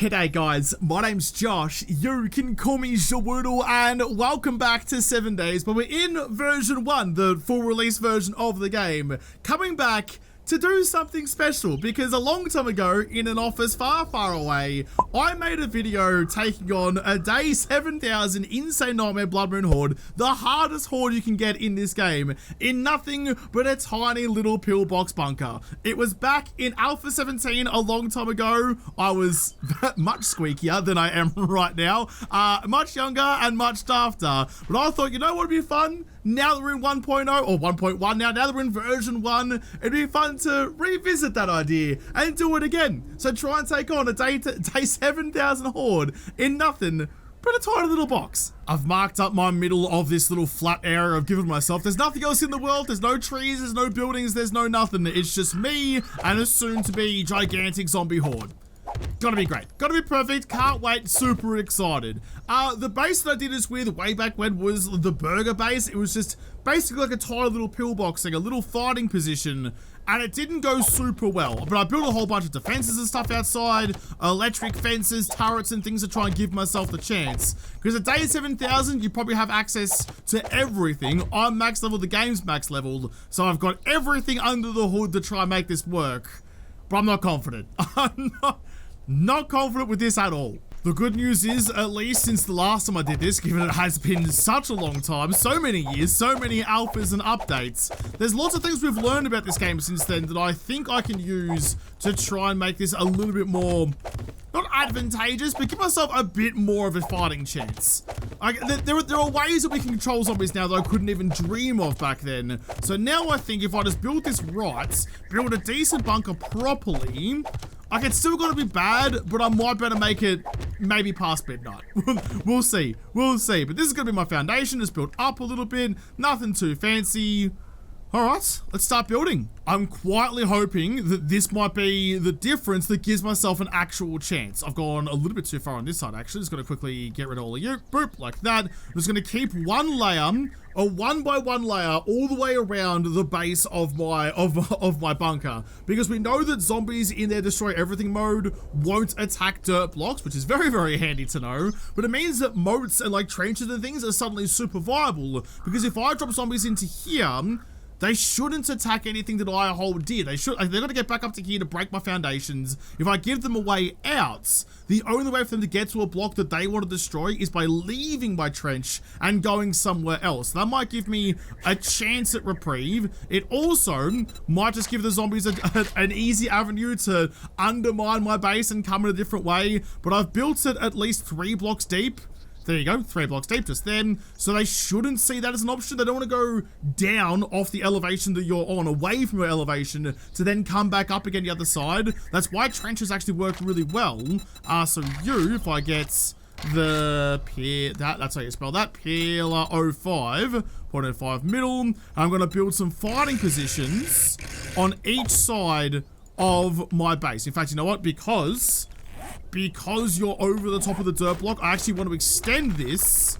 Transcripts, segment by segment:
G'day guys, my name's Josh, you can call me JaWoodle, and welcome back to 7 Days, but we're in version 1, the full release version of the game, coming back to do something special, because a long time ago, in an office far, far away, I made a video taking on a day 7000 Insane Nightmare Blood Moon Horde, the hardest horde you can get in this game, in nothing but a tiny little pillbox bunker. It was back in Alpha 17 a long time ago. I was much squeakier than I am right now, much younger and much dafter, but I thought, you know what would be fun? Now that we're in 1.0 or 1.1 now that we're in version 1, it'd be fun to revisit that idea and do it again. So try and take on a day 7000 horde in nothing but a tiny little box. I've marked up my middle of this little flat area I've given myself. There's nothing else in the world. There's no trees, there's no buildings, there's no nothing. It's just me and a soon to be gigantic zombie horde. Gotta be great. Gotta be perfect. Can't wait. Super excited. The base that I did this with way back when was the burger base. It was just basically like a tiny little pillbox thing, a little fighting position, and it didn't go super well. But I built a whole bunch of defenses and stuff outside, electric fences, turrets, and things to try and give myself the chance. Because at day 7000, you probably have access to everything. I'm max level, the game's max level, so I've got everything under the hood to try and make this work. But I'm not confident. I'm not confident with this at all. The good news is, at least since the last time I did this, given it has been such a long time, so many years, so many alphas and updates, there's lots of things we've learned about this game since then that I think I can use to try and make this a little bit more, not advantageous, but give myself a bit more of a fighting chance. There are ways that we can control zombies now that I couldn't even dream of back then. So now I think if I just build this right, build a decent bunker properly, like, it's still gonna be bad, but I might better make it maybe past midnight. We'll see. We'll see. But this is gonna be my foundation. Just built up a little bit. Nothing too fancy. Alright, let's start building. I'm quietly hoping that this might be the difference that gives myself an actual chance. I've gone a little bit too far on this side, actually. Just gonna quickly get rid of all of you. Boop, like that. I'm just gonna keep one layer, a 1x1 layer, all the way around the base of my bunker. Because we know that zombies in their destroy everything mode won't attack dirt blocks, which is very, very handy to know. But it means that moats and like trenches and things are suddenly super viable. Because if I drop zombies into here, they shouldn't attack anything that I hold dear. They're gonna get back up to here to break my foundations. If I give them a way out, the only way for them to get to a block that they want to destroy is by leaving my trench and going somewhere else. That might give me a chance at reprieve. It also might just give the zombies an easy avenue to undermine my base and come in a different way. But I've built it at least 3 blocks deep. There you go, 3 blocks deep just then. So they shouldn't see that as an option. They don't want to go down off the elevation that you're on, away from your elevation, to then come back up again the other side. That's why trenches actually work really well. So you, if I get the that's how you spell that, pillar 05, 0.05 middle, I'm going to build some fighting positions on each side of my base. In fact, you know what? Because you're over the top of the dirt block, I actually want to extend this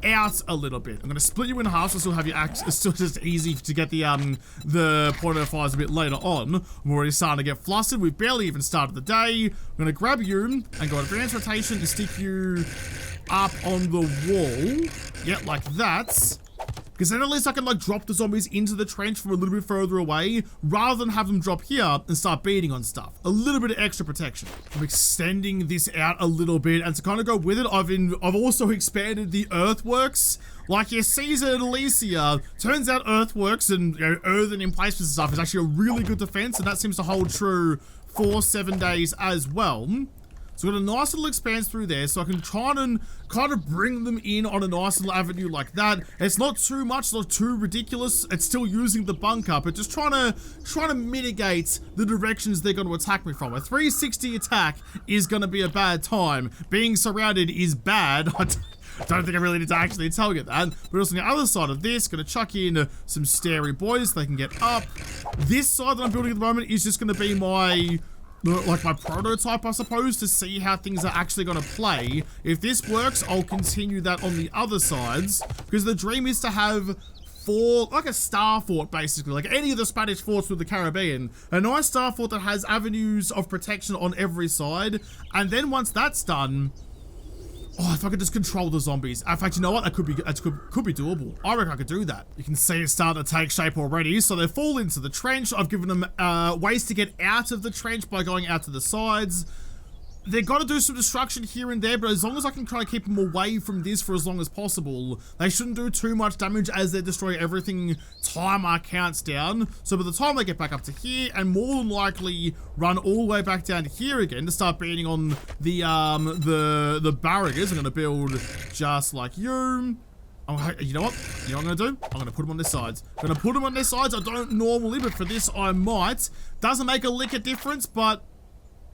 out a little bit. I'm going to split you in half so still have your axe. It's still just easy to get the 0.05s a bit later on. I'm already starting to get flustered. We've barely even started the day. I'm going to grab you and go advanced rotation to stick you up on the wall. Yeah, like that. Because then at least I can like drop the zombies into the trench from a little bit further away, rather than have them drop here and start beating on stuff. A little bit of extra protection. I'm extending this out a little bit, and to kind of go with it, I've also expanded the earthworks. Like your Caesar and Elysia, turns out earthworks and earthen emplacements and stuff is actually a really good defense, and that seems to hold true for 7 days as well. So we've got a nice little expanse through there, so I can try and kind of bring them in on a nice little avenue like that. It's not too much, not too ridiculous. It's still using the bunker, but just trying to mitigate the directions they're going to attack me from. A 360 attack is going to be a bad time. Being surrounded is bad. I don't think I really need to actually tell you that. But also on the other side of this, gonna chuck in some starey boys so they can get up. This side that I'm building at the moment is just gonna be my prototype, I suppose, to see how things are actually going to play. If this works, I'll continue that on the other sides, because the dream is to have fort, like a star fort basically, like any of the Spanish forts with the Caribbean. A nice star fort that has avenues of protection on every side. And then once that's done, oh, if I could just control the zombies. In fact, you know what? That could be doable. I reckon I could do that. You can see it's starting to take shape already. So they fall into the trench. I've given them ways to get out of the trench by going out to the sides. They've got to do some destruction here and there, but as long as I can try to keep them away from this for as long as possible, they shouldn't do too much damage as they destroy everything. Timer counts down. So by the time they get back up to here, and more than likely run all the way back down to here again to start beating on the barriers, I'm going to build just like you. Oh, you know what? You know what I'm going to do? I'm going to put them on their sides. I'm going to put them on their sides. I don't normally, but for this I might. Doesn't make a lick of difference, but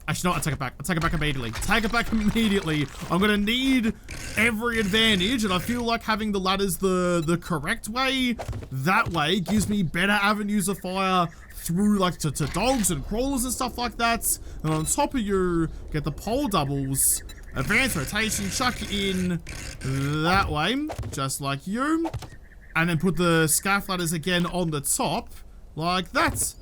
actually, no, I take it back. I take it back immediately. Take it back immediately. I'm going to need every advantage, and I feel like having the ladders the correct way, that way, gives me better avenues of fire through, like, to dogs and crawlers and stuff like that. And on top of you, get the pole doubles, advanced rotation, chuck it in that way, just like you. And then put the scaff ladders again on the top. Like that.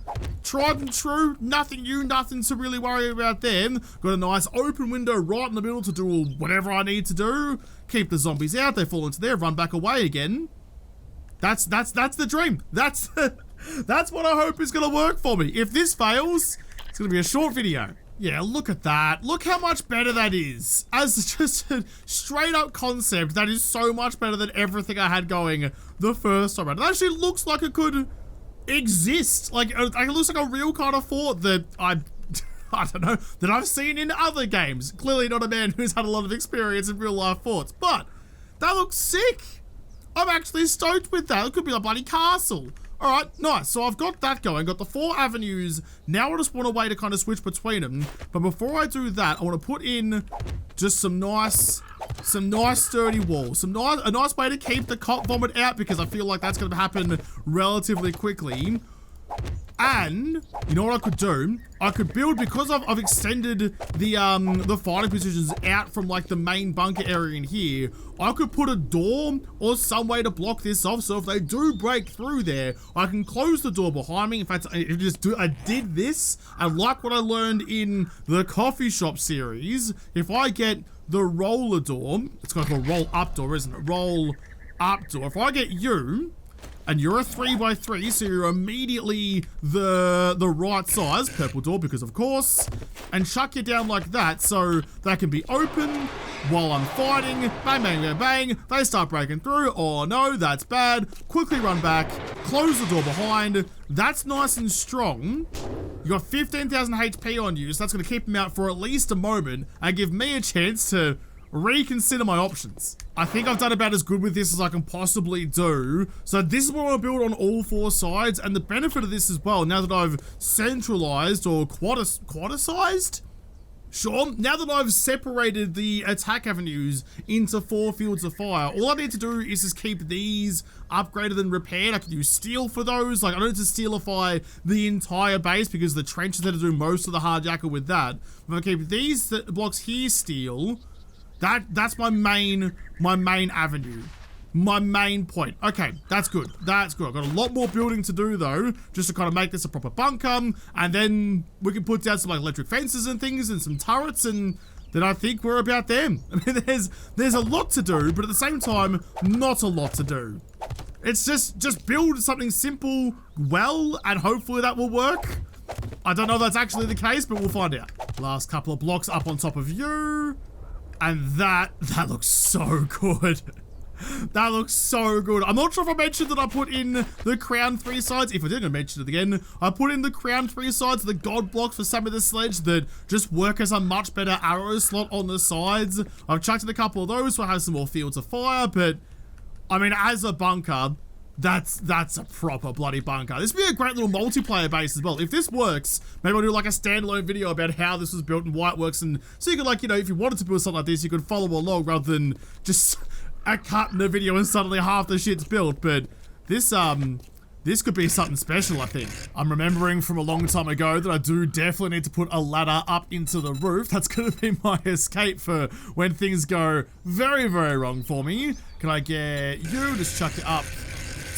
Tried and true. Nothing new, nothing to really worry about them. Got a nice open window right in the middle to do whatever I need to do. Keep the zombies out. They fall into there. Run back away again. That's the dream. That's what I hope is going to work for me. If this fails, it's going to be a short video. Yeah, look at that. Look how much better that is. As just a straight up concept, that is so much better than everything I had going the first time around. It actually looks like it could exist. Like, it looks like a real kind of fort that I don't know, that I've seen in other games. Clearly not a man who's had a lot of experience in real life forts, but that looks sick. I'm actually stoked with that. It could be a bloody castle. All right, nice. So I've got that going, got the 4 avenues. Now I just want a way to kind of switch between them. But before I do that, I want to put in just some nice sturdy walls. A nice way to keep the cop vomit out, because I feel like that's going to happen relatively quickly. And you know what I could do? I could build, because I've extended the fighting positions out from like the main bunker area in here. I could put a door or some way to block this off, so if they do break through there, I can close the door behind me. In fact, I did this, and like what I learned in the coffee shop series, if I get the roller door, it's kind of a roll up door, isn't it? Roll up door. If I get you, and you're a 3x3, so you're immediately the right size, purple door, because of course, and chuck you down like that, so that can be open while I'm fighting. Bang, bang, bang, bang. They start breaking through. Oh no, that's bad. Quickly run back, close the door behind. That's nice and strong. You got 15,000 HP on you, so that's going to keep them out for at least a moment and give me a chance to reconsider my options. I think I've done about as good with this as I can possibly do. So this is what I want to build on all 4 sides, and the benefit of this as well, now that I've centralized or quadicized? Sure, now that I've separated the attack avenues into 4 fields of fire, all I need to do is just keep these upgraded and repaired. I can use steel for those. Like, I don't need to steelify the entire base, because the trench is there to do most of the hard yakka with that. If I keep these blocks here steel, that's my main avenue. My main point. Okay, that's good. That's good. I've got a lot more building to do though, just to kind of make this a proper bunker, and then we can put down some like electric fences and things and some turrets, and then I think we're about them. I mean, there's a lot to do, but at the same time, not a lot to do. It's just build something simple well, and hopefully that will work. I don't know if that's actually the case, but we'll find out. Last couple of blocks up on top of you. And that looks so good. That looks so good. I'm not sure if I mentioned that I put in the crown 3 sides. If I didn't mention it again, I put in the crown 3 sides, the god blocks for some of the sledge that just work as a much better arrow slot on the sides. I've chucked in a couple of those so I have some more fields of fire, but I mean, as a bunker, that's a proper bloody bunker. This would be a great little multiplayer base as well. If this works, maybe I'll do like a standalone video about how this was built and why it works, and so you could, like, you know, if you wanted to build something like this, you could follow along rather than just a cut in a video and suddenly half the shit's built. But this could be something special, I think. I'm remembering from a long time ago that I do definitely need to put a ladder up into the roof. That's gonna be my escape for when things go very, very wrong for me. Can I get you? Just chuck it up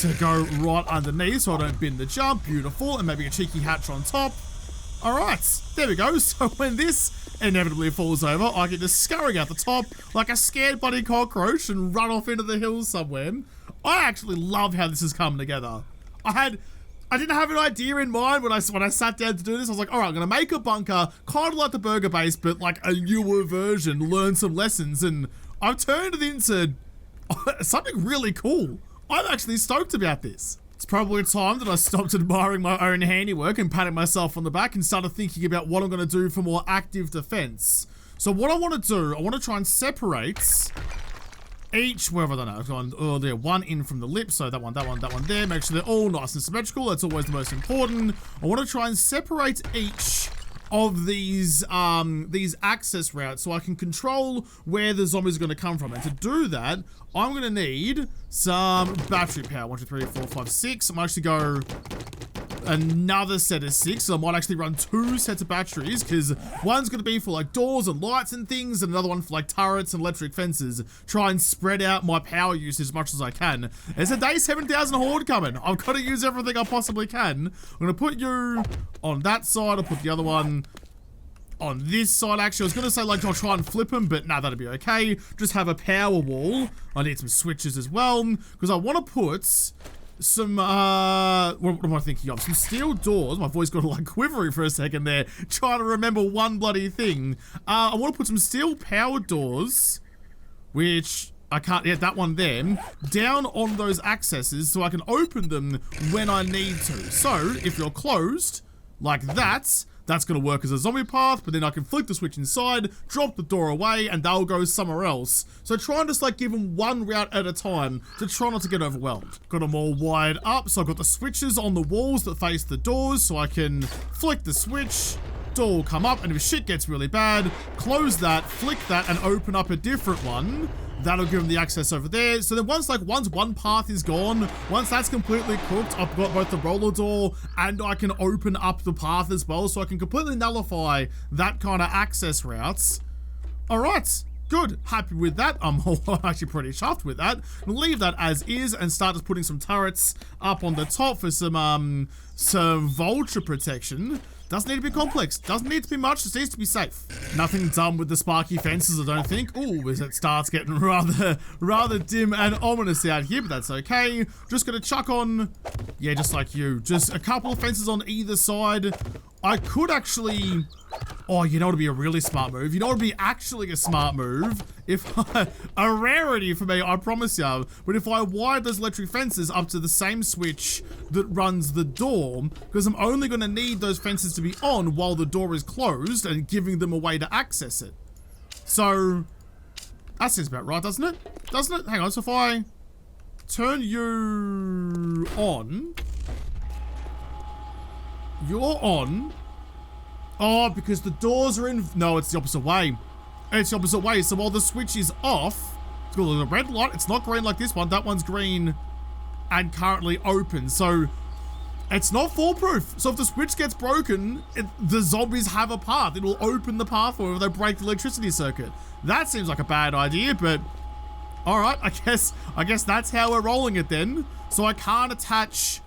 to go right underneath so I don't bin the jump. Beautiful. And maybe a cheeky hatch on top. All right, there we go. So when this inevitably falls over, I can just scurry out the top like a scared bloody cockroach and run off into the hills somewhere. I actually love how this has come together. I didn't have an idea in mind when I sat down to do this. I was like, all right, I'm gonna make a bunker, kind of like the burger base, but like a newer version, learn some lessons, and I've turned it into something really cool. I'm actually stoked about this. It's probably time that I stopped admiring my own handiwork and patting myself on the back and started thinking about what I'm gonna do for more active defense. So what I wanna do, I wanna try and separate each, wherever, I don't know, I've gone earlier, one in from the lip, so that one there, make sure they're all nice and symmetrical. That's always the most important. I want to try and separate each of these access routes so I can control where the zombies are going to come from. And to do that, I'm going to need some battery power. 1, 2, 3, 4, 5, 6. I'm actually go another set of 6, so I might actually run 2 sets of batteries, because one's going to be for like doors and lights and things, and another one for like turrets and electric fences. Try and spread out my power use as much as I can. There's a day 7000 horde coming. I've got to use everything I possibly can. I'm going to put you on that side. I'll put the other one on this side. Actually, I was going to say like I'll try and flip them, but nah, that'll be okay. Just have a power wall. I need some switches as well, because I want to put some, what am I thinking of? Some steel doors. My voice got like quivering for a second there, trying to remember one bloody thing. I want to put some steel powered doors, which I can't, yeah, that one there, down on those accesses so I can open them when I need to. So, if you're closed, like that, that's going to work as a zombie path, but then I can flick the switch inside, drop the door away, and they'll go somewhere else. So try and just like give them one route at a time to try not to get overwhelmed. Got them all wired up, so I've got the switches on the walls that face the doors, so I can flick the switch, door will come up, and if shit gets really bad, close that, flick that, and open up a different one. That'll give them the access over there. So then once one path is gone, once that's completely cooked, I've got both the roller door and I can open up the path as well, so I can completely nullify that kind of access routes. All right, good, happy with that. I'm actually pretty chuffed with that. Leave that as is and start just putting some turrets up on the top for some vulture protection. Doesn't need to be complex, doesn't need to be much, just needs to be safe. Nothing dumb with the sparky fences, I don't think. Ooh, as it starts getting rather dim and ominous out here, but that's okay. Just gonna chuck on, yeah, just like you, just a couple of fences on either side. I could actually, oh, you know what would be a really smart move? You know what would be actually a smart move? A rarity for me, I promise you. But if I wired those electric fences up to the same switch that runs the door, because I'm only going to need those fences to be on while the door is closed and giving them a way to access it. So, that seems about right, doesn't it? Doesn't it? Hang on, so if I turn you on, you're on. Oh, because the doors are in. No, it's the opposite way. It's the opposite way. So while the switch is off, it's got a red light. It's not green like this one. That one's green and currently open. So it's not foolproof. So if the switch gets broken, the zombies have a path. It will open the path or they break the electricity circuit. That seems like a bad idea, but all right. I guess that's how we're rolling it then. So I can't attach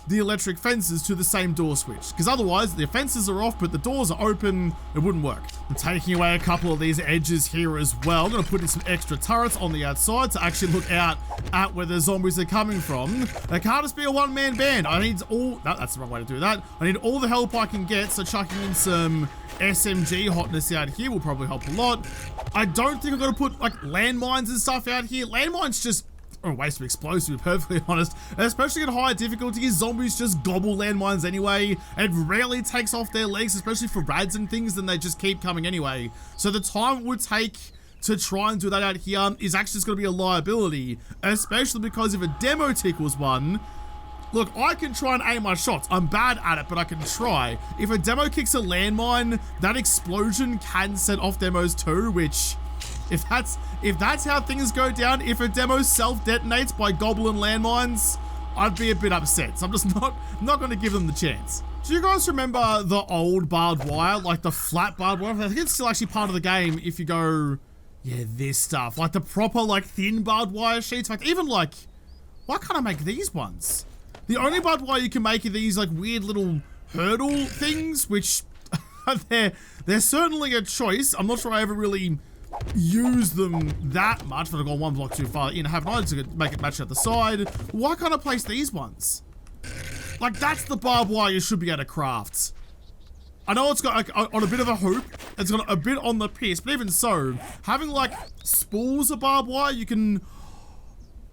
the electric fences to the same door switch, because otherwise the fences are off but the doors are open. It wouldn't work. I'm taking away a couple of these edges here as well. I'm going to put in some extra turrets on the outside to actually look out at where the zombies are coming from. They can't just be a one-man band. I need all, no, that's the wrong way to do that. I need all the help I can get, so chucking in some SMG hotness out here will probably help a lot. I don't think I'm going to put like landmines and stuff out here. Landmines just a waste of explosives, to be perfectly honest. Especially at higher difficulties, zombies just gobble landmines anyway. It rarely takes off their legs, especially for rads and things, then they just keep coming anyway. So the time it would take to try and do that out here is actually just going to be a liability, especially because if a demo tickles one, look, I can try and aim my shots. I'm bad at it, but I can try. If a demo kicks a landmine, that explosion can set off demos too, which, if that's how things go down, if a demo self-detonates by goblin landmines, I'd be a bit upset. So I'm just not going to give them the chance. Do you guys remember the old barbed wire, like the flat barbed wire? I think it's still actually part of the game if you go, yeah, this stuff. Like the proper, like thin barbed wire sheets. In fact, even like, Why can't I make these ones? The only barbed wire you can make are these like weird little hurdle things, which they're certainly a choice. I'm not sure I ever really use them that much, but I've gone one block too far in, haven't I, to make it match at the side. Why can't I place these ones? Like, that's the barbed wire you should be able to craft. I know it's got like on a bit of a hoop, it's got a bit on the piece, but even so, having like spools of barbed wire, you can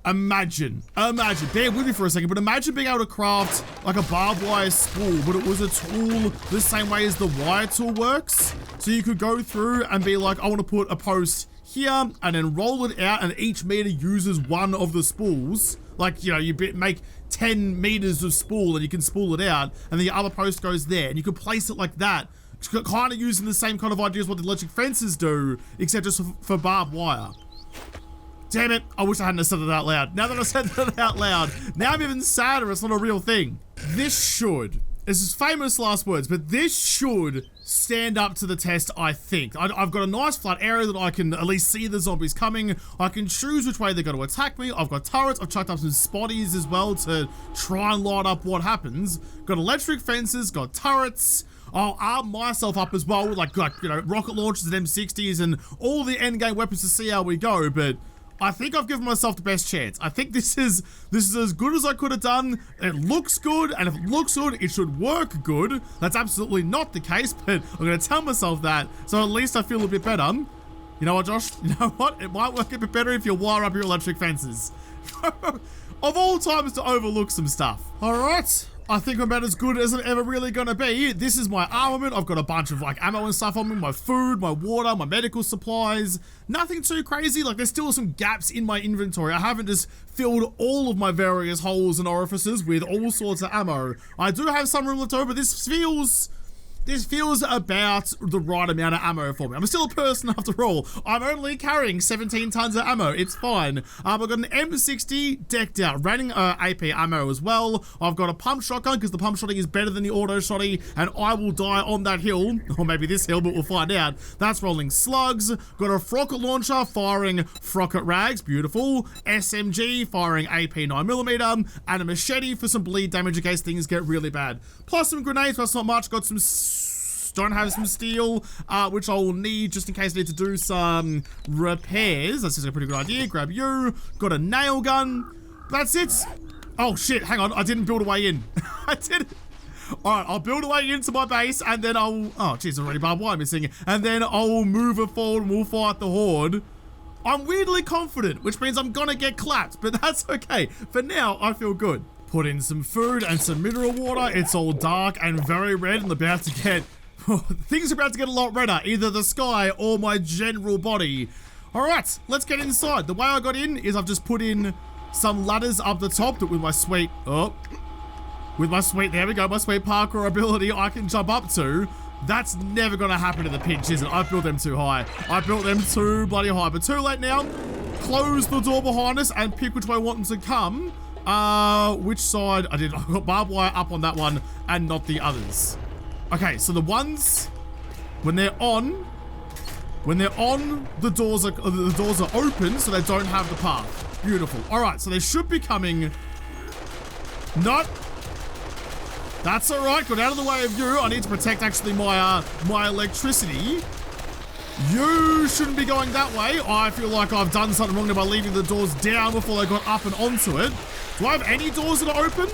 imagine, bear with me for a second, but imagine being able to craft like a barbed wire spool, but it was a tool the same way as the wire tool works. So you could go through and be like, I want to put a post here and then roll it out, and each meter uses one of the spools. Like, you know, you make 10 meters of spool and you can spool it out, and the other post goes there, and you could place it like that. Kind of using the same kind of idea as what the electric fences do, except just for barbed wire. Damn it, I wish I hadn't said it out loud. Now that I said it out loud, now I'm even sadder it's not a real thing. This is famous last words, but this should stand up to the test, I think. I've got a nice flat area that I can at least see the zombies coming. I can choose which way they're going to attack me. I've got turrets. I've chucked up some spotties as well to try and light up what happens. Got electric fences, got turrets. I'll arm myself up as well with like you know, rocket launchers and M60s and all the endgame weapons to see how we go, but I think I've given myself the best chance. I think this is as good as I could have done. It looks good, and if it looks good, it should work good. That's absolutely not the case, but I'm going to tell myself that, so at least I feel a bit better. You know what, Josh? You know what? It might work a bit better if you wire up your electric fences. Of all times to overlook some stuff. All right. I think I'm about as good as I'm ever really gonna be. This is my armament. I've got a bunch of like ammo and stuff on me, my food, my water, my medical supplies. Nothing too crazy. Like, there's still some gaps in my inventory. I haven't just filled all of my various holes and orifices with all sorts of ammo. I do have some room left over. This feels about the right amount of ammo for me. I'm still a person after all. I'm only carrying 17 tons of ammo. It's fine. I've got an M60 decked out, running AP ammo as well. I've got a pump shotgun because the pump shotgun is better than the auto shotty, and I will die on that hill, or maybe this hill, but we'll find out. That's rolling slugs. Got a rocket launcher firing rocket rags, beautiful. SMG firing AP 9mm, and a machete for some bleed damage in case things get really bad. Plus some grenades, that's not much. Got some don't have some steel, which I will need just in case I need to do some repairs. That's just a pretty good idea. Grab you. Got a nail gun. That's it. Oh shit, hang on. I didn't build a way in. I did. Alright, I'll build a way into my base, and then I'll... Oh, jeez, there's already barbed wire missing. And then I'll move it forward and we'll fight the horde. I'm weirdly confident, which means I'm gonna get clapped, but that's okay. For now, I feel good. Put in some food and some mineral water. It's all dark and very red and about to get... Things are about to get a lot redder, either the sky or my general body. Alright, let's get inside. The way I got in is I've just put in some ladders up the top that with my sweet... Oh. With my sweet... There we go. My sweet parkour ability I can jump up to. That's never going to happen in the pinch, is it? I built them too high. I built them too bloody high. But too late now. Close the door behind us and pick which way I want them to come. Which side? I got barbed wire up on that one and not the others. Okay, so the ones when they're on, the doors are open, so they don't have the path. Beautiful. All right, so they should be coming. Not. That's all right. Got out of the way of you. I need to protect actually my electricity. You shouldn't be going that way. I feel like I've done something wrong by leaving the doors down before they got up and onto it. Do I have any doors that are open?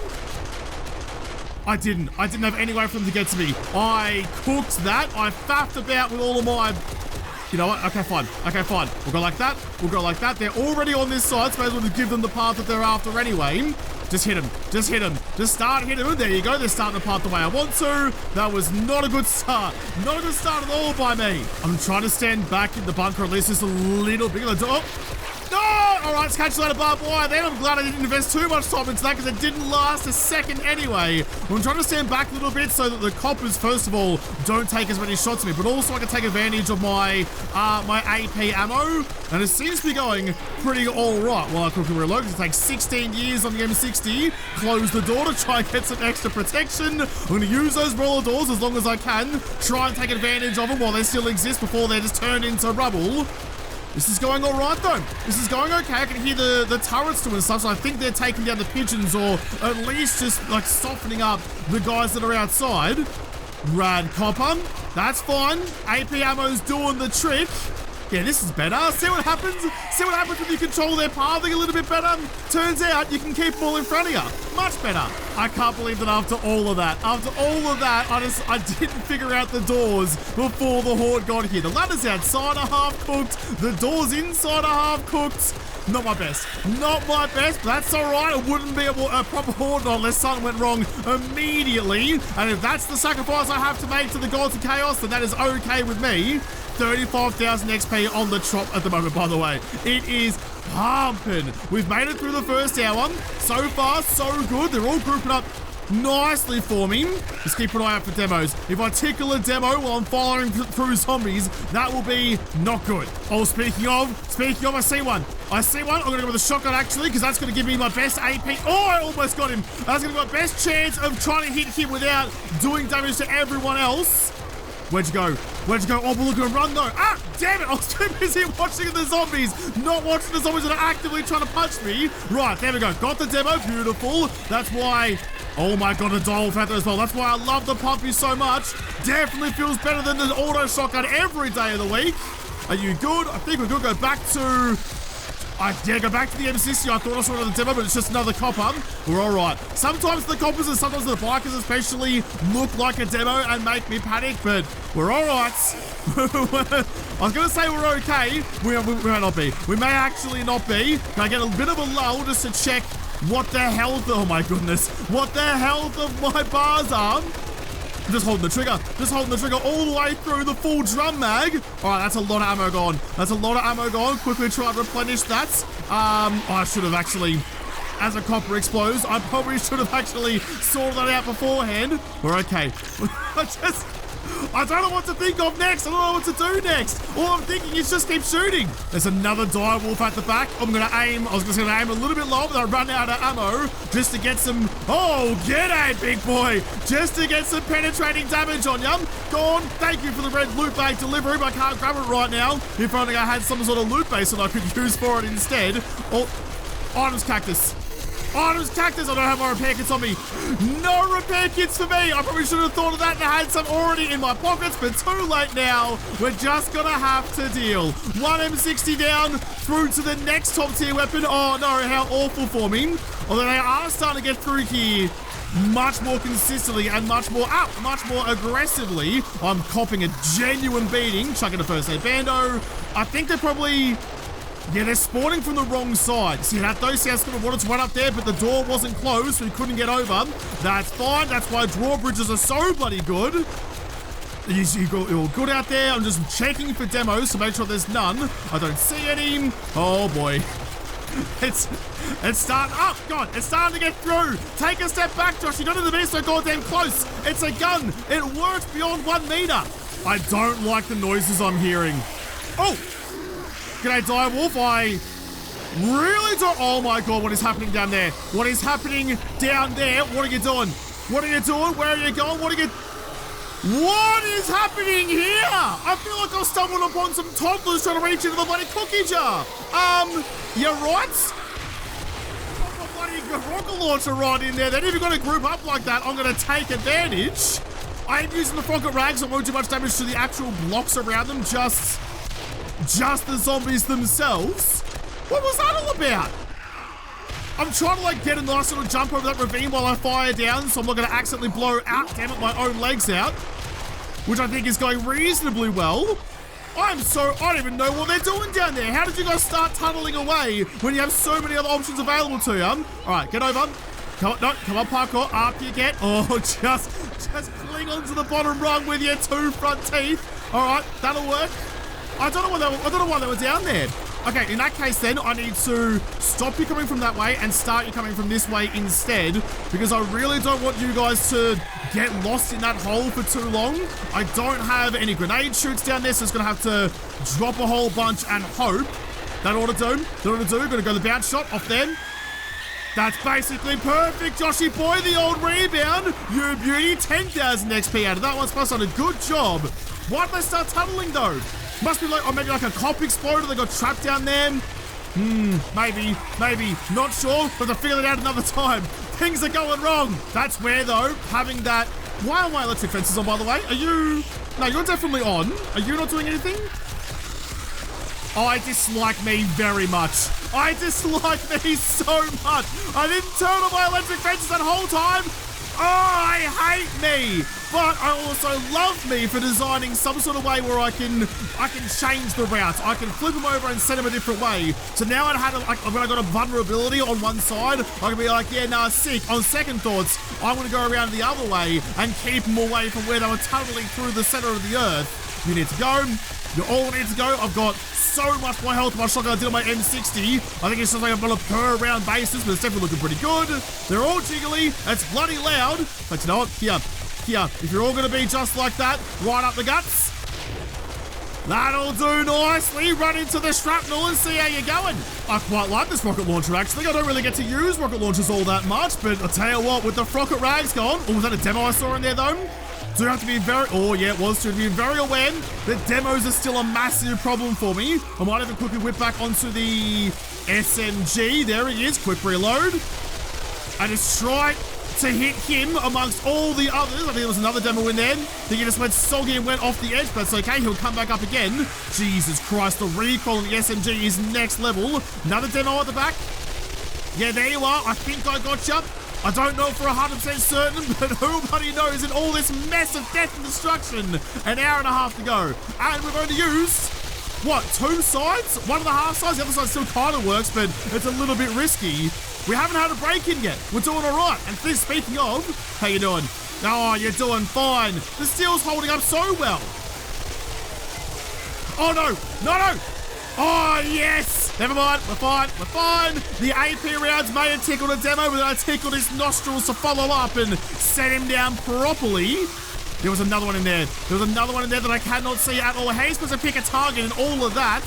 I didn't have any way for them to get to me. I cooked that. I faffed about with all of my... You know what? Okay, fine. Okay, fine. We'll go like that. We'll go like that. They're already on this side, so may as well give them the path that they're after anyway. Just hit them. Just hit them. Just start hitting them. There you go. They're starting the path the way I want to. That was not a good start. Not a good start at all by me. I'm trying to stand back in the bunker at least just a little bit. Oh. No! Alright, let's catch that barbed wire then. I'm glad I didn't invest too much time into that because it didn't last a second anyway. I'm trying to stand back a little bit so that the coppers, first of all, don't take as many shots at me, but also I can take advantage of my my AP ammo, and it seems to be going pretty alright. Well, I quickly reload. It takes 16 years on the M60. Close the door to try and get some extra protection. I'm going to use those roller doors as long as I can. Try and take advantage of them while they still exist before they're just turned into rubble. This is going all right, though. This is going okay. I can hear the turrets doing stuff, so I think they're taking down the pigeons or at least just, like, softening up the guys that are outside. Rad copper. That's fine. AP ammo's doing the trick. Yeah, this is better. See what happens? See what happens when you control their pathing a little bit better? Turns out you can keep them all in front of you. Much better. I can't believe that after all of that, I didn't figure out the doors before the horde got here. The ladder's outside are half cooked. The doors inside are half cooked. Not my best. Not my best, but that's all right. It wouldn't be a proper horde unless something went wrong immediately. And if that's the sacrifice I have to make to the gods of chaos, then that is okay with me. 35,000 XP on the Trop at the moment, by the way. It is pumping. We've made it through the first hour. So far, so good. They're all grouping up nicely for me. Just keep an eye out for demos. If I tickle a demo while I'm firing through zombies, that will be not good. Oh, speaking of, I see one. I'm going to go with a shotgun, actually, because that's going to give me my best AP. Oh, I almost got him. That's going to be my best chance of trying to hit him without doing damage to everyone else. Where'd you go? Where'd you go? Oh, we're looking to run, though. Ah, damn it. I was too busy watching the zombies, not watching the zombies that are actively trying to punch me. Right, there we go. Got the demo. Beautiful. That's why... Oh my god, a dial factor as well. That's why I love the pumpy so much. Definitely feels better than the auto shotgun every day of the week. Are you good? I think we're good. Go back to... go back to the M60. I thought I saw another demo, but it's just another copper. We're all right. Sometimes the coppers and sometimes the bikers especially look like a demo and make me panic, but we're all right. I was going to say we're okay. We may not be. We may actually not be. Can I get a bit of a lull just to check what the health... Oh my goodness. What the health of my bars are. I'm just holding the trigger. Just holding the trigger all the way through the full drum mag. All right, that's a lot of ammo gone. That's a lot of ammo gone. Quickly try and replenish that. I should have actually... As a copper explodes, I probably should have actually sorted that out beforehand. We're okay. I don't know what to think of next. I don't know what to do next. All I'm thinking is just keep shooting. There's another dire wolf at the back. I'm going to aim. I was going to aim a little bit low, but I run out of ammo just to get some... Oh, g'day, big boy. Just to get some penetrating damage on you. Go on. Thank you for the red loot bag delivery, but I can't grab it right now. If only I had some sort of loot base that I could use for it instead. Oh, items cactus. Items cactus. I don't have my repair kits on me. No repair kits for me. I probably should have thought of that and I had some already in my pockets, but too late now. We're just going to have to deal. One M60 down through to the next top tier weapon. Oh no, how awful for me. Although they are starting to get through here much more consistently and much more aggressively. I'm copping a genuine beating. Chucking a first aid bando. I think they're probably... Yeah, they're spawning from the wrong side. See that though? See, I sort of wanted to run up there, but the door wasn't closed, so he couldn't get over. That's fine. That's why drawbridges are so bloody good. You're good out there. I'm just checking for demos to make sure there's none. I don't see any. Oh boy. It's starting up. God, it's starting to get through. Take a step back, Josh. You don't have to be so goddamn close. It's a gun. It works beyond 1 meter. I don't like the noises I'm hearing. Oh! G'day, direwolf. I really don't... Oh my god, what is happening down there? What is happening down there? What are you doing? What are you doing? Where are you going? What is happening here? I feel like I've stumbled upon some toddlers trying to reach into the bloody cookie jar. You're right? I've got a bloody rocket launcher right in there. Then if you're going to group up like that, I'm going to take advantage. I ain't using the rocket rags. I won't do much damage to the actual blocks around them. Just the zombies themselves. What was that all about? I'm trying to like get a nice little jump over that ravine while I fire down, so I'm not going to accidentally blow out, damn it, my own legs out, which I think is going reasonably well. I don't even know what they're doing down there. How did you guys start tunneling away when you have so many other options available to you? All right, get over. Come on, no, come on, parkour. Up you get. Oh, just cling onto the bottom rung with your 2 front teeth. All right, that'll work. I don't know why they were down there. Okay, in that case then, I need to stop you coming from that way and start you coming from this way instead, because I really don't want you guys to get lost in that hole for too long. I don't have any grenade shoots down there, so it's going to have to drop a whole bunch and hope. That ought to do. Going to go the bounce shot off them. That's basically perfect, Joshy boy. The old rebound. You beauty. 10,000 XP out of that one. Plus on a good job. Why did they start tunneling though? Must be like, or maybe like a cop exploded. They got trapped down there. Maybe. Not sure, but they'll figure it out another time. Things are going wrong. That's where, though, having that... Why are my electric fences on, by the way? Are you... No, you're definitely on. Are you not doing anything? I dislike me very much. I dislike me so much. I didn't turn on my electric fences that whole time. Oh, I hate me. But I also love me for designing some sort of way where I can change the route. I can flip them over and send them a different way. So now I had when I got a vulnerability on one side, I can be like, yeah, nah, sick. On second thoughts, I'm going to go around the other way and keep them away from where they were tunneling through the center of the earth. You need to go. You all need to go. I've got so much more health with my shotgun I did on my M60. I think it's just like I'm on a per round basis, but it's definitely looking pretty good. They're all jiggly. It's bloody loud. But you know what? Here. If you're all going to be just like that, right up the guts. That'll do nicely. Run into the shrapnel and see how you're going. I quite like this rocket launcher, actually. I don't really get to use rocket launchers all that much, but I'll tell you what, with the rocket rags gone. Oh, was that a demo I saw in there, though? So you have to be very... Oh, yeah, it was. To be very aware that demos are still a massive problem for me. I might even quickly whip back onto the SMG. There he is. Quick reload. And just try to hit him amongst all the others. I think there was another demo in there. I think he just went soggy and went off the edge, but it's okay. He'll come back up again. Jesus Christ, the recoil on the SMG is next level. Another demo at the back. Yeah, there you are. I think I got you. I don't know for 100% certain, but nobody knows in all this mess of death and destruction. An hour and a half to go. And we've only used, what, 2 sides? 1.5 sides? The other side still kind of works, but it's a little bit risky. We haven't had a break-in yet. We're doing all right. And speaking of, how you doing? Oh, you're doing fine. The steel's holding up so well. Oh, no. Oh, yes. Never mind. We're fine. The AP rounds may have tickled a demo, but I tickled his nostrils to follow up and set him down properly. There was another one in there. That I cannot see at all. How are you supposed to pick a target and all of that?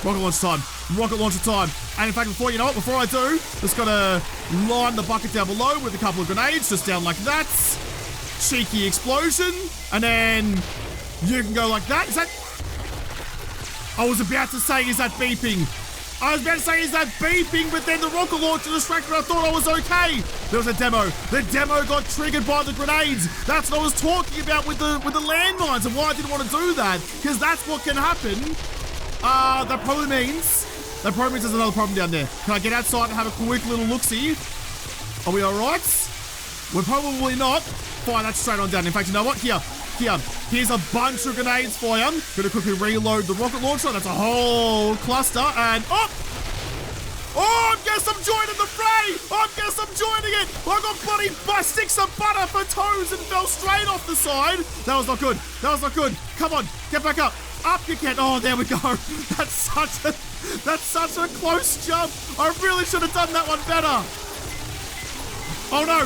Rocket launcher time. And in fact, before I do, just gotta line the bucket down below with a couple of grenades, just down like that. Cheeky explosion. And then you can go like that. Is that... I was about to say, is that beeping? But then the rocket launcher distracted me. I thought I was okay. There was a demo. The demo got triggered by the grenades. That's what I was talking about with the landmines and why I didn't want to do that. Because that's what can happen. That probably means there's another problem down there. Can I get outside and have a quick little look-see? Are we alright? We're probably not. Fine, that's straight on down. In fact, you know what? Here's a bunch of grenades for you. Gonna quickly reload the rocket launcher. That's a whole cluster. And I guess I'm joining the fray. I got bloody sticks of butter for toes and fell straight off the side. That was not good. Come on, get back up. Up you get. Oh, there we go. That's such a close jump. I really should have done that one better. Oh no,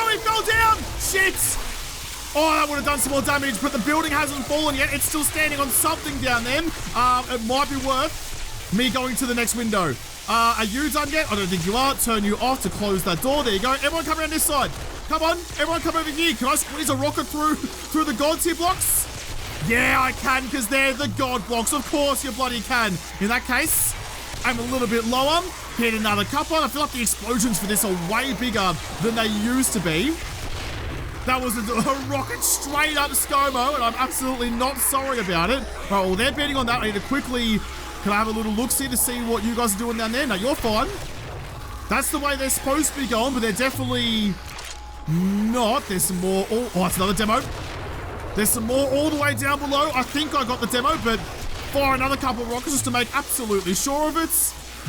he fell down. Shit. Oh, that would have done some more damage, but the building hasn't fallen yet. It's still standing on something down there. It might be worth me going to the next window. Are you done yet? I don't think you are. Turn you off to close that door. There you go. Everyone come around this side. Come on. Everyone come over here. Can I squeeze a rocket through the god tier blocks? Yeah, I can, because they're the god blocks. Of course you bloody can. In that case, I'm a little bit lower. Hit another couple. I feel like the explosions for this are way bigger than they used to be. That was a rocket straight up ScoMo, and I'm absolutely not sorry about it. All right, well, they're betting on that. I need to quickly... Can I have a little look-see to see what you guys are doing down there? No, you're fine. That's the way they're supposed to be going, but they're definitely not. There's some more... Oh, it's another demo. There's some more all the way down below. I think I got the demo, but fire another couple of rockets just to make absolutely sure of it.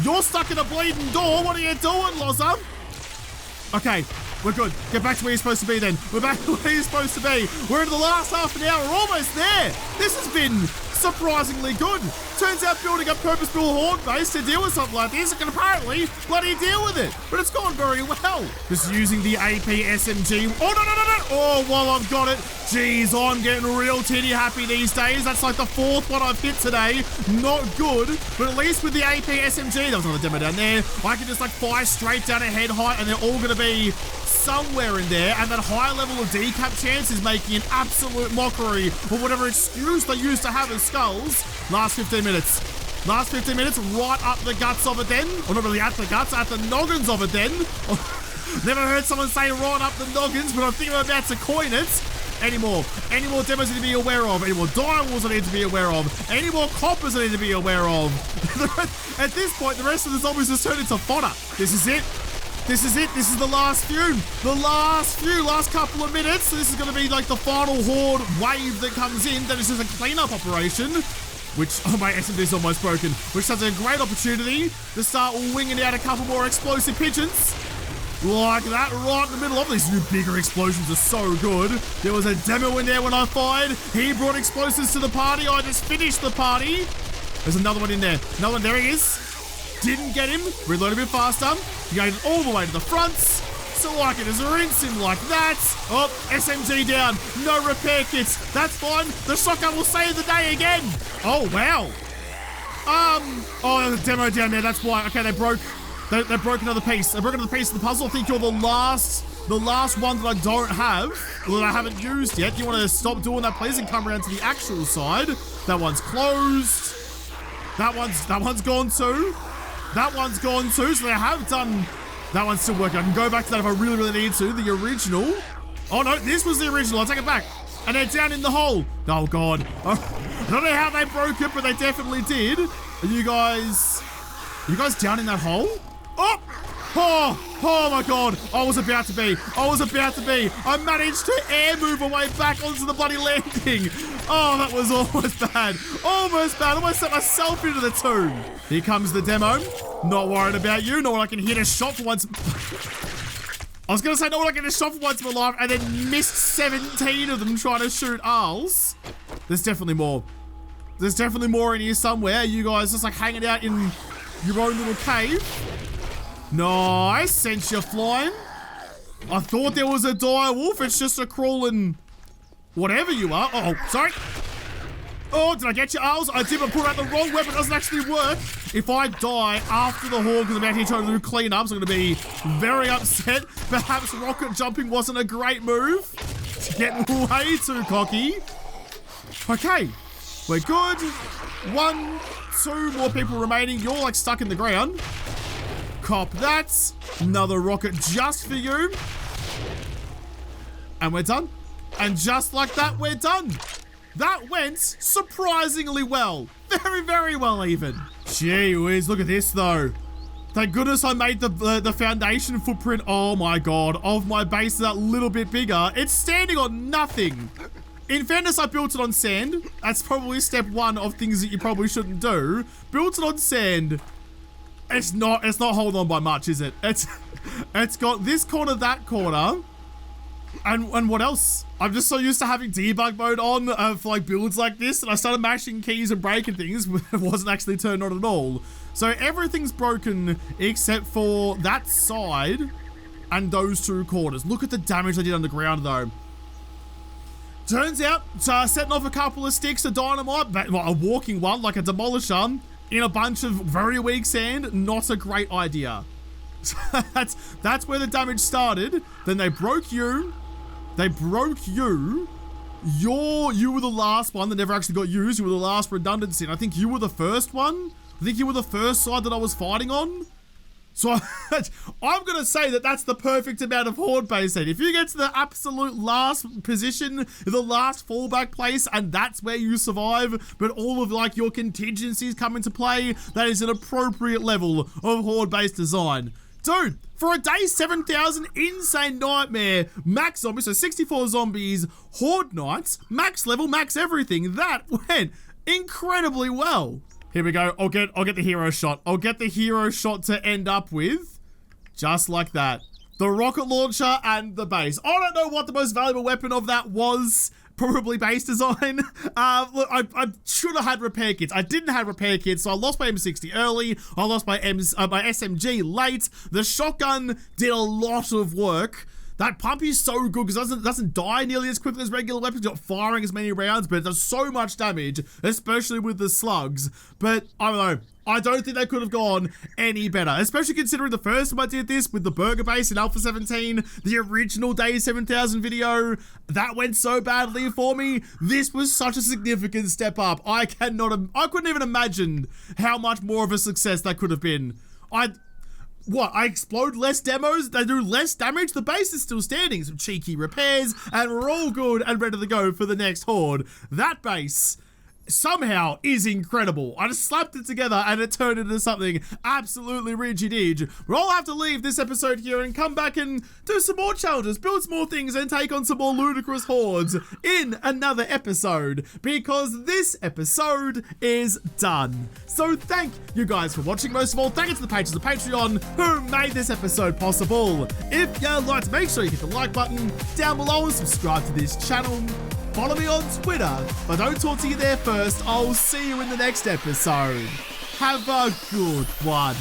You're stuck in a bleeding door. What are you doing, Loza? Okay, we're good. Get back to where you're supposed to be then. We're back to where you're supposed to be. We're in the last half an hour. We're almost there. This has been surprisingly good. Turns out building a purpose-built horde base to deal with something like this, I can apparently bloody deal with it. But it's gone very well. Just using the AP SMG. Oh, no. Oh, while I've got it. Jeez, I'm getting real titty happy these days. That's like the 4th one I've hit today. Not good. But at least with the AP SMG, there was another demo down there. I can just like fire straight down at head height and they're all going to be somewhere in there, and that high level of decap chance is making an absolute mockery of whatever excuse they used to have as skulls. Last 15 minutes. Last 15 minutes, right up the guts of it then. Or not really at the guts, at the noggins of it then. Never heard someone say right up the noggins, but I think I'm about to coin it. Any more demos I need to be aware of? Any more direwalls I need to be aware of? Any more coppers I need to be aware of? At this point, the rest of the zombies just turned into fodder. This is it. This is it. This is the last few. The last few. Last couple of minutes. So this is going to be like the final horde wave that comes in. Then it's just a cleanup operation. Which, oh, my SMG's almost broken. Which has a great opportunity to start winging out a couple more explosive pigeons. Like that, right in the middle of these new bigger explosions are so good. There was a demo in there when I fired. He brought explosives to the party. I just finished the party. There's another one in there. Another one, there he is. Didn't get him. Reload a bit faster. He goes all the way to the front. So I can just rinse him like that. Oh, SMG down. No repair kits. That's fine. The shotgun will save the day again. Oh, wow. Oh, there's a demo down there. That's why. Okay, they broke another piece. They broke another piece of the puzzle. I think you're the last one that I don't have, or that I haven't used yet. You want to stop doing that, please, and come around to the actual side. That one's closed. That one's gone too. That one's gone too. So they have done. That one's still working. I can go back to that if I really, really need to. The original. Oh no, this was the original. I'll take it back. And they're down in the hole. Oh god. I don't know how they broke it, but they definitely did. Are you guys down in that hole? Oh my god. I was about to be. I managed to air move away back onto the bloody landing. Oh, that was almost bad. Almost set myself into the tomb. Here comes the demo. Not worried about you. Not when I can hit a shot for once. I was going to say not when I can hit a shot for once in my life and then missed 17 of them trying to shoot owls. There's definitely more. There's definitely more in here somewhere. You guys just like hanging out in your own little cave. Nice, sense you're flying. I thought there was a dire wolf. It's just a crawling whatever you are. Oh, sorry. Oh, did I get you, owls? I did, but put out the wrong weapon. It doesn't actually work. If I die after the horde because I'm out here trying to do cleanups, I'm going to be very upset. Perhaps rocket jumping wasn't a great move. Getting way too cocky. Okay, we're good. 1, 2 more people remaining. You're like stuck in the ground. Cop that. Another rocket just for you. And we're done. And just like that, we're done. That went surprisingly well. Very, very well even. Gee whiz, look at this though. Thank goodness I made the foundation footprint, oh my god, of my base that little bit bigger. It's standing on nothing. In fairness, I built it on sand. That's probably step 1 of things that you probably shouldn't do. Built it on sand. It's not holding on by much, is it? It's got this corner, that corner. And what else? I'm just so used to having debug mode on for like builds like this, and I started mashing keys and breaking things, but it wasn't actually turned on at all. So everything's broken except for that side and those 2 corners. Look at the damage I did underground though. Turns out, setting off a couple of sticks of dynamite, well, a walking one like a demolisher, in a bunch of very weak sand, not a great idea. That's where the damage started. Then they broke you. They broke you. You were the last one that never actually got used. You were the last redundancy. And I think you were the first one. I think you were the first side that I was fighting on. So I'm going to say that that's the perfect amount of horde base then. If you get to the absolute last position, the last fallback place, and that's where you survive, but all of like your contingencies come into play, that is an appropriate level of horde base design. Dude, for a day 7,000 insane nightmare, max zombies, so 64 zombies, horde nights, max level, max everything, that went incredibly well. Here we go. I'll get the hero shot. I'll get the hero shot to end up with. Just like that. The rocket launcher and the base. I don't know what the most valuable weapon of that was. Probably base design. Look, I should have had repair kits. I didn't have repair kits, so I lost my M60 early. I lost my SMG late. The shotgun did a lot of work. That pump is so good because it doesn't die nearly as quickly as regular weapons. You're not firing as many rounds, but it does so much damage, especially with the slugs. But I don't know. I don't think they could have gone any better, especially considering the first time I did this with the burger base in Alpha 17, the original Day 7000 video, that went so badly for me. This was such a significant step up. I couldn't even imagine how much more of a success that could have been. I explode less demos, they do less damage, the base is still standing, some cheeky repairs, and we're all good and ready to go for the next horde. That base somehow is incredible. I just slapped it together and it turned into something absolutely rigid. We'll all have to leave this episode here and come back and do some more challenges, build some more things, and take on some more ludicrous hordes in another episode, because this episode is done. So thank you guys for watching. Most of all, thank you to the patrons of the Patreon who made this episode possible. If you liked, make sure you hit the like button down below and subscribe to this channel. Follow me on Twitter. If I don't talk to you there first, I'll see you in the next episode. Have a good one.